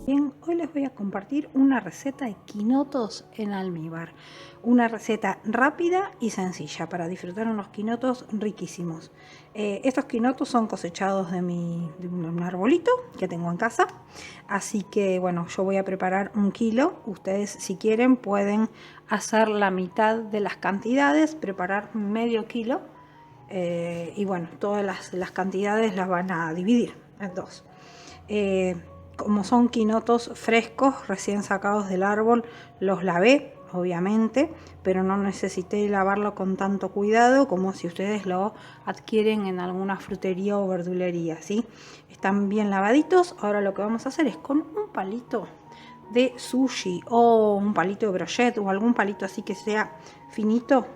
Bien, hoy les voy a compartir una receta de quinotos en almíbar. Una receta rápida y sencilla para disfrutar unos quinotos riquísimos. Estos quinotos son cosechados de un arbolito que tengo en casa. Así que bueno, yo voy a preparar 1 kilo. Ustedes si quieren pueden hacer la mitad de las cantidades, preparar medio kilo. Y bueno, todas las cantidades las van a dividir en dos. Como son quinotos frescos, recién sacados del árbol, los lavé, obviamente, pero no necesité lavarlo con tanto cuidado como si ustedes lo adquieren en alguna frutería o verdulería, ¿sí? Están bien lavaditos. Ahora lo que vamos a hacer es con un palito de sushi o un palito de brochet o algún palito así que sea finito.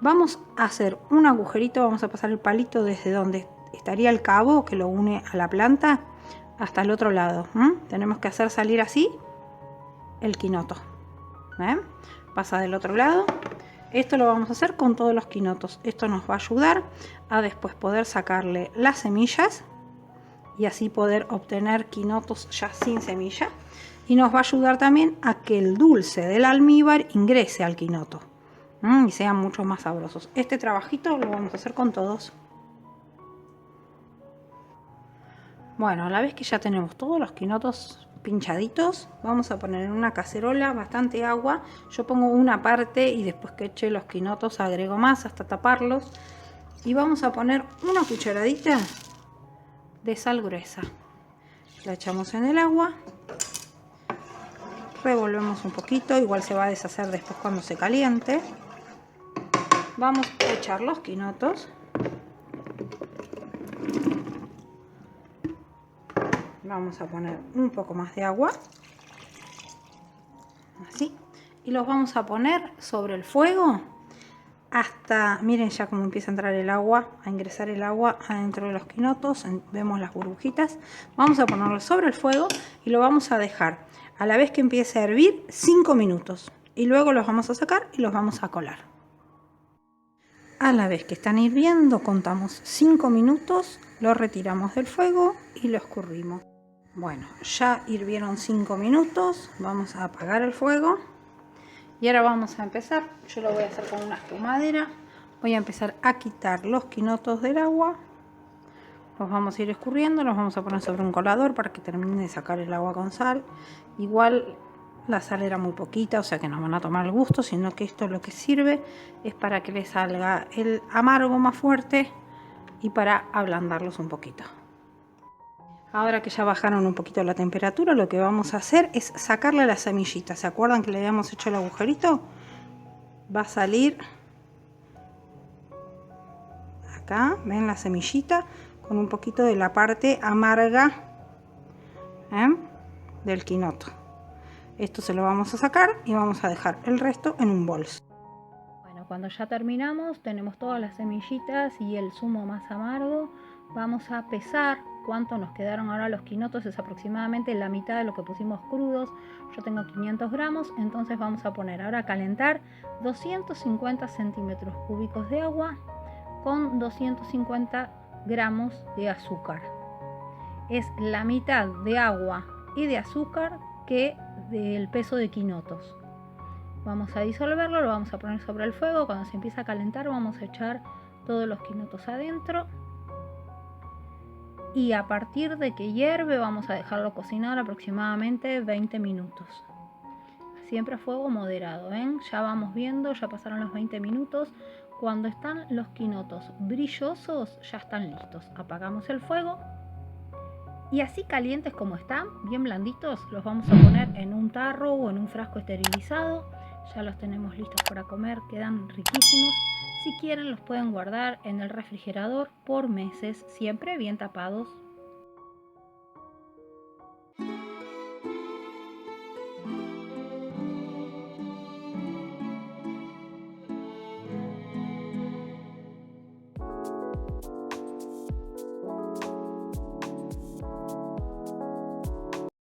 Vamos a hacer un agujerito, vamos a pasar el palito desde donde estaría el cabo que lo une a la planta hasta el otro lado. Tenemos que hacer salir así el quinoto. Pasa del otro lado. Esto lo vamos a hacer con todos los quinotos. Esto nos va a ayudar a después poder sacarle las semillas y así poder obtener quinotos ya sin semilla. Y nos va a ayudar también a que el dulce del almíbar ingrese al quinoto y sean mucho más sabrosos. Este trabajito lo vamos a hacer con todos. Bueno, a la vez que ya tenemos todos los quinotos pinchaditos, vamos a poner en una cacerola bastante agua. Yo pongo una parte y después que eche los quinotos agrego más hasta taparlos. Y vamos a poner una cucharadita de sal gruesa. La echamos en el agua. Revolvemos un poquito, igual se va a deshacer después cuando se caliente. Vamos a echar los quinotos. Vamos a poner un poco más de agua, así, y los vamos a poner sobre el fuego hasta, miren ya cómo empieza a entrar el agua, a ingresar el agua adentro de los quinotos, vemos las burbujitas. Vamos a ponerlo sobre el fuego y lo vamos a dejar a la vez que empiece a hervir 5 minutos y luego los vamos a sacar y los vamos a colar. A la vez que están hirviendo contamos 5 minutos, lo retiramos del fuego y lo escurrimos. Bueno, ya hirvieron 5 minutos, vamos a apagar el fuego y ahora vamos a empezar. Yo lo voy a hacer con una espumadera. Voy a empezar a quitar los quinotos del agua, los vamos a ir escurriendo, los vamos a poner sobre un colador para que termine de sacar el agua con sal. Igual la sal era muy poquita, o sea que no van a tomar el gusto, sino que esto lo que sirve es para que les salga el amargo más fuerte y para ablandarlos un poquito. Ahora que ya bajaron un poquito la temperatura, lo que vamos a hacer es sacarle las semillitas. ¿Se acuerdan que le habíamos hecho el agujerito? Va a salir acá, ven la semillita con un poquito de la parte amarga del quinoto. Esto se lo vamos a sacar y vamos a dejar el resto en un bolso. Bueno, cuando ya terminamos, tenemos todas las semillitas y el zumo más amargo. Vamos a pesar cuánto nos quedaron ahora los quinotos. Es aproximadamente la mitad de lo que pusimos crudos. Yo tengo 500 gramos, entonces vamos a poner ahora a calentar 250 centímetros cúbicos de agua con 250 gramos de azúcar. Es la mitad de agua y de azúcar que del peso de quinotos. Vamos a disolverlo, lo vamos a poner sobre el fuego. Cuando se empieza a calentar vamos a echar todos los quinotos adentro y a partir de que hierve vamos a dejarlo cocinar aproximadamente 20 minutos. Siempre a fuego moderado, ya vamos viendo, ya pasaron los 20 minutos. Cuando están los quinotos brillosos ya están listos. Apagamos el fuego y así calientes como están, bien blanditos, los vamos a poner en un tarro o en un frasco esterilizado. Ya los tenemos listos para comer, quedan riquísimos. Si quieren los pueden guardar en el refrigerador por meses, siempre bien tapados.